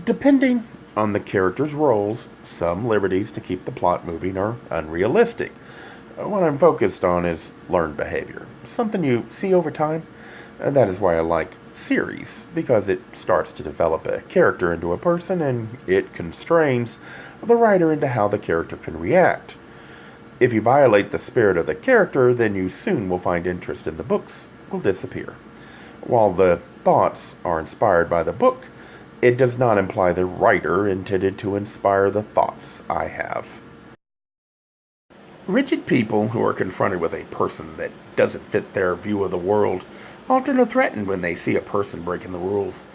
Depending on the character's roles, some liberties to keep the plot moving are unrealistic. What I'm focused on is learned behavior, something you see over time. That is why I like series, because it starts to develop a character into a person and it constrains the writer into how the character can react. If you violate the spirit of the character, then you soon will find interest in the books will disappear. While the thoughts are inspired by the book, it does not imply the writer intended to inspire the thoughts I have. Rigid people who are confronted with a person that doesn't fit their view of the world often are threatened when they see a person breaking the rules.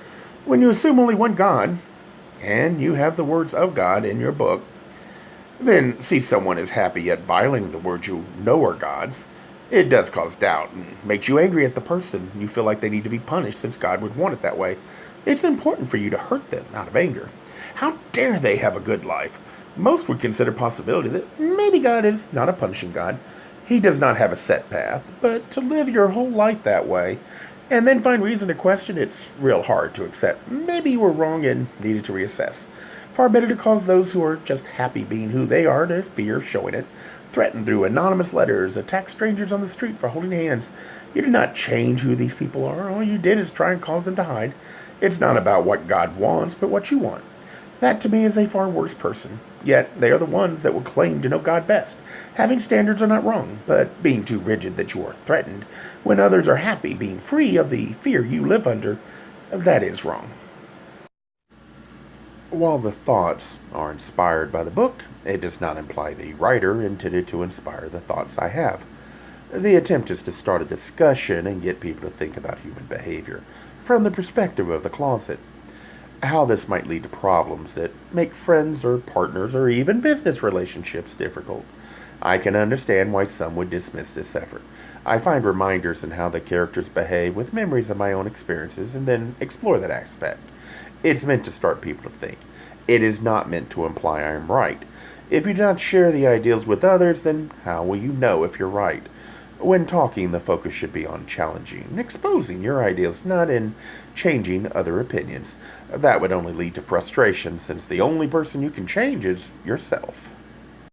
When you assume only one God, and you have the words of God in your book, then see someone as happy yet violating the words you know are God's, it does cause doubt and makes you angry at the person. You feel like they need to be punished since God would want it that way. It's important for you to hurt them out of anger. How dare they have a good life? Most would consider possibility that maybe God is not a punishing God. He does not have a set path, but to live your whole life that way and then find reason to question it's real hard to accept. Maybe you were wrong and needed to reassess. Far better to cause those who are just happy being who they are to fear showing it, threaten through anonymous letters, attack strangers on the street for holding hands. You did not change who these people are. All you did is try and cause them to hide. It's not about what God wants, but what you want. That to me is a far worse person. Yet they are the ones that will claim to know God best. Having standards are not wrong, but being too rigid that you are threatened when others are happy being free of the fear you live under, that is wrong. While the thoughts are inspired by the book, it does not imply the writer intended to inspire the thoughts I have. The attempt is to start a discussion and get people to think about human behavior from the perspective of the closet. How this might lead to problems that make friends or partners or even business relationships difficult. I can understand why some would dismiss this effort. I find reminders in how the characters behave with memories of my own experiences and then explore that aspect. It's meant to start people to think. It is not meant to imply I am right. If you do not share the ideals with others, then how will you know if you're right? When talking, the focus should be on challenging and exposing your ideals, not in changing other opinions. That would only lead to frustration, since the only person you can change is yourself.